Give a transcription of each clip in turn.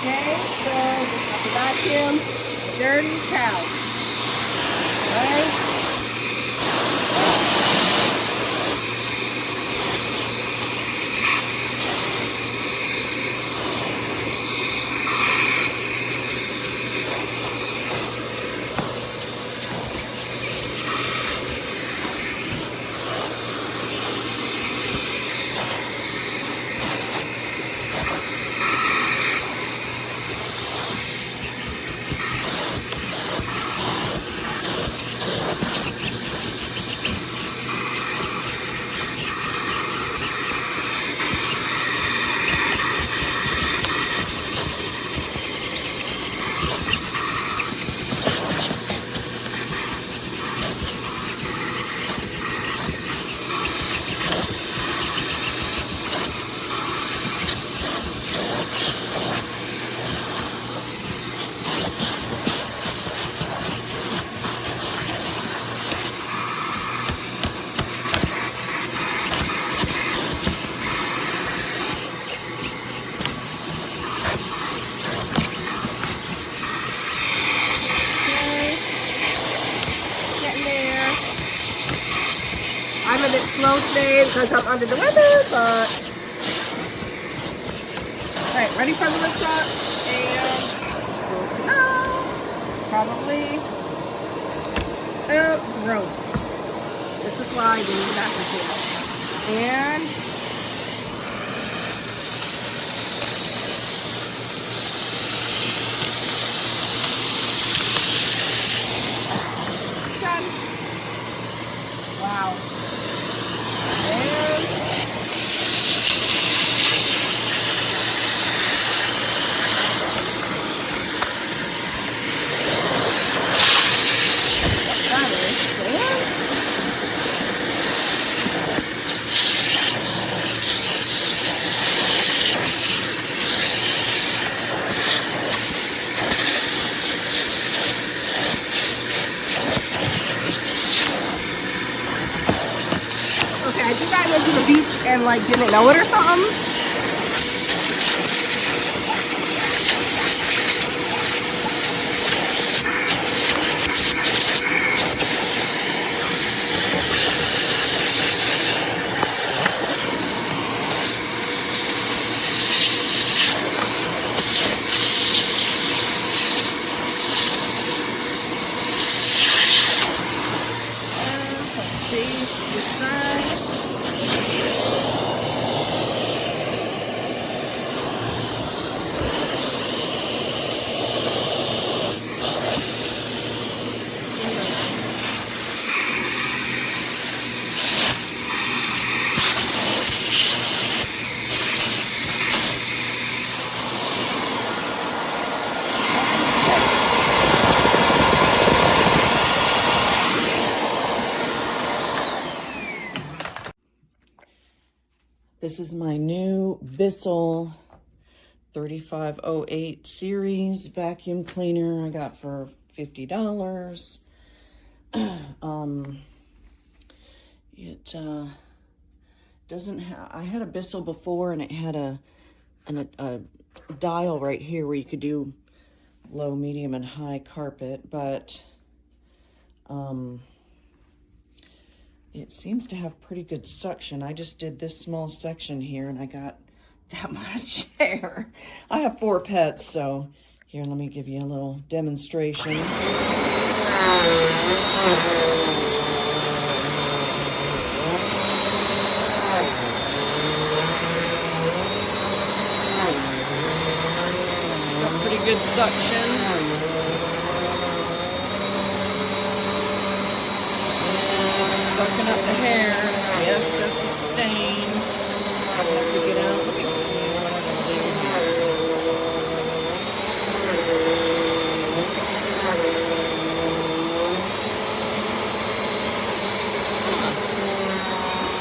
Okay, so just have to vacuum the dirty couch. Right? I'm a bit slow today because I'm under the weather, but alright, ready for the lift up and we'll see now. Probably gross. This is why I do the bathroom. And done. Wow. Okay, I think I went to the beach and like didn't know it or something. Let's see this side. This is my new Bissell 3508 series vacuum cleaner I got for $50. It doesn't have, I had a Bissell before and it had a dial right here where you could do low, medium, and high carpet, but it seems to have pretty good suction. I just did this small section here and I got that much hair. I have 4 pets, so here, let me give you a little demonstration. It's got pretty good suction. Sucking up the hair. Yes, that's a stain. I have to get out. Let me see what I can do here.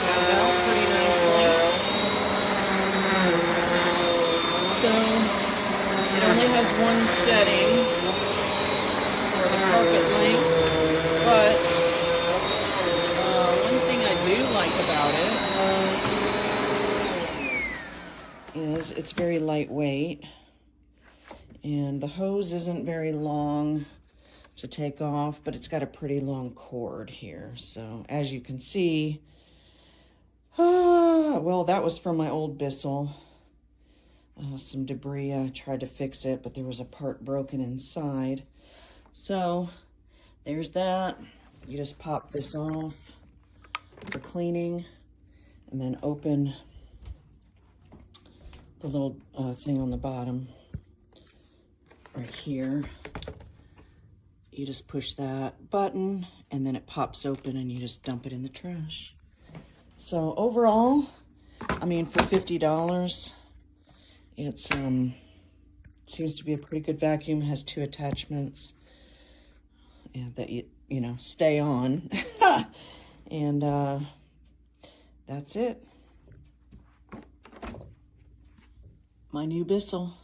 Got it out pretty nicely. So, it only has one setting for the carpet length, but like about it is it's very lightweight. And the hose isn't very long to take off, but it's got a pretty long cord here. So as you can see, well, that was from my old Bissell. Some debris, I tried to fix it, but there was a part broken inside. So there's that. You just pop this off for cleaning and then open the little thing on the bottom right here. You just push that button and then it pops open and you just dump it in the trash. So overall, I mean, for $50, it's seems to be a pretty good vacuum. It has 2 attachments and that you know stay on. And that's it. My new Bissell.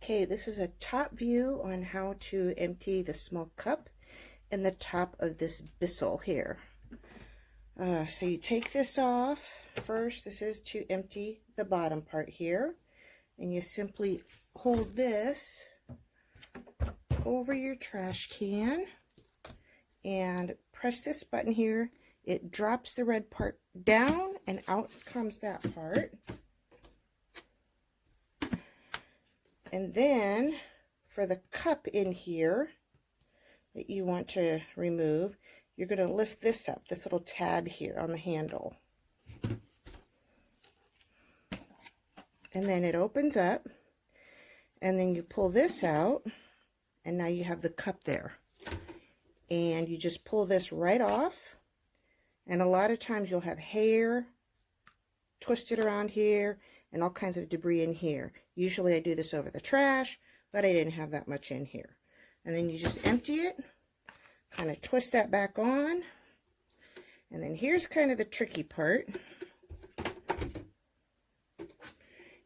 Okay, this is a top view on how to empty the small cup in the top of this Bissell here. So you take this off first. This is to empty the bottom part here, and you simply hold this over your trash can and press this button here. It drops the red part down and out comes that part. And then for the cup in here that you want to remove, you're going to lift this up, this little tab here on the handle. And then it opens up, and then you pull this out, and now you have the cup there. And you just pull this right off, and a lot of times you'll have hair twisted around here and all kinds of debris in here. Usually I do this over the trash, but I didn't have that much in here. And then you just empty it, kind of twist that back on, and then here's kind of the tricky part,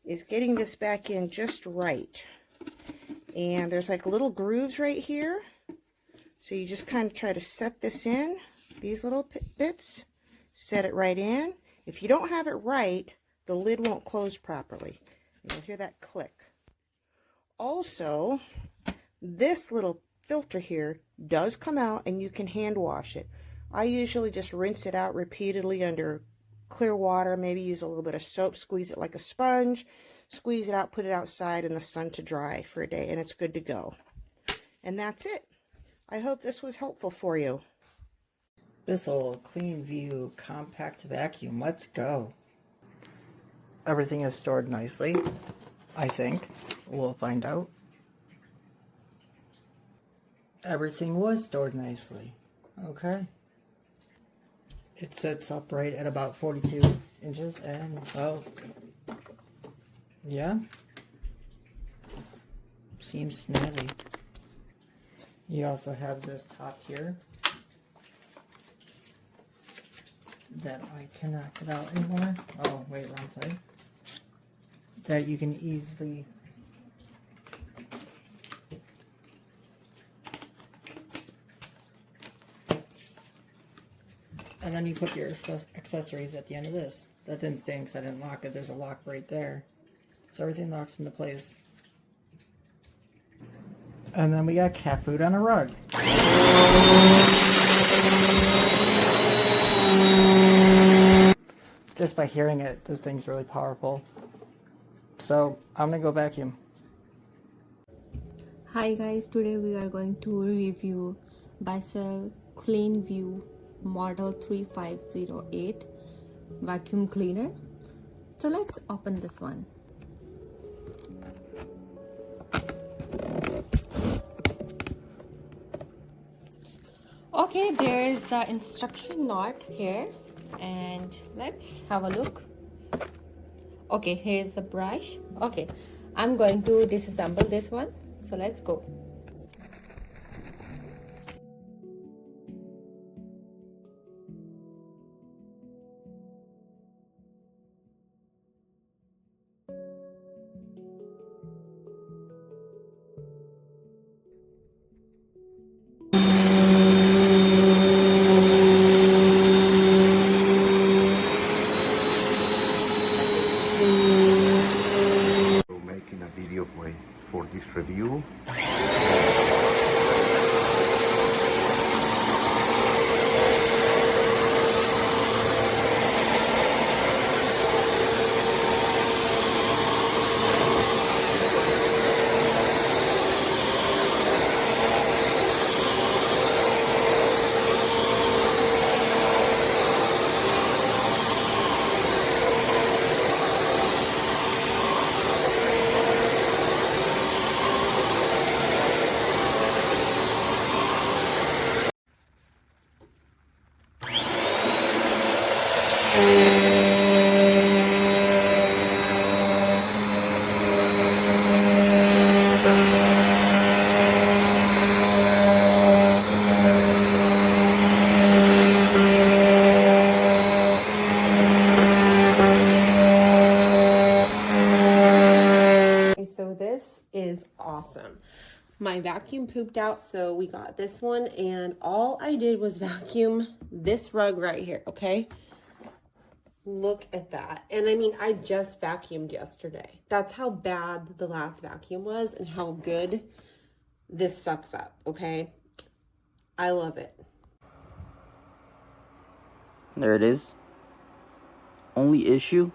is getting this back in just right. And there's like little grooves right here, so you just kind of try to set this in, these little bits, set it right in. If you don't have it right, the lid won't close properly. You'll hear that click. Also, this little filter here does come out and you can hand wash it. I usually just rinse it out repeatedly under clear water, maybe use a little bit of soap, squeeze it like a sponge, squeeze it out, put it outside in the sun to dry for a day, and it's good to go. And that's it. I hope this was helpful for you. Bissell CleanView compact vacuum. Let's go. Everything is stored nicely, I think. We'll find out. Everything was stored nicely. Okay. It sits upright at about 42 inches and, well, yeah. Seems snazzy. You also have this top here that I cannot get out anymore. Oh, wait, wrong side. That you can easily and then you put your accessories at the end of this. That didn't stay in because I didn't lock it. There's a lock right there. So everything locks into place. And then we got cat food on a rug. Just by hearing it, this thing's really powerful. So I'm gonna go vacuum. Hi guys, today we are going to review Bissell CleanView model 3508 vacuum cleaner. So let's open this one. Okay, there's the instruction note here and let's have a look. Okay, here's the brush. Okay, I'm going to disassemble this one, so let's go. Making a video for this review. So this is awesome. My vacuum pooped out, so we got this one, and all I did was vacuum this rug right here, okay? Look at that. And I mean, I just vacuumed yesterday. That's how bad the last vacuum was and how good this sucks up, okay? I love it. There it is. Only issue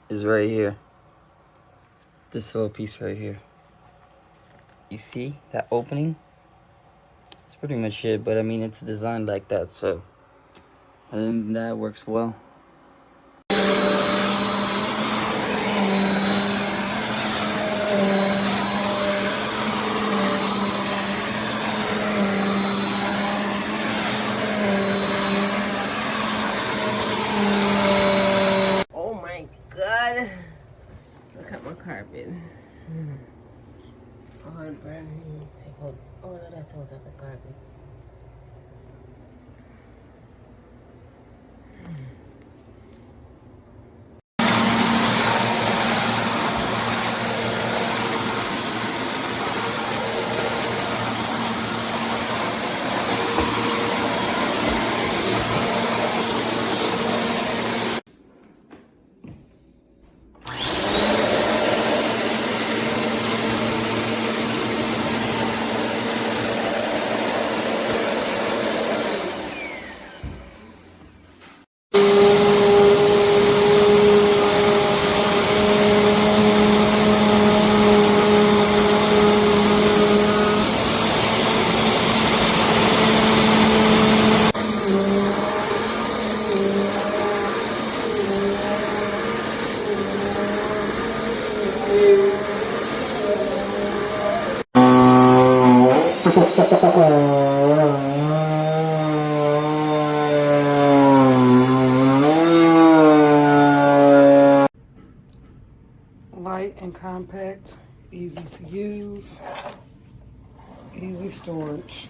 is right here. This little piece right here. You see that opening? It's pretty much it, but I mean it's designed like that, so I think that works well. Oh my God. Look at my carpet. Oh, brand new. Take hold. Oh, no, that's holds out the carpet. Light and compact, easy to use, easy storage.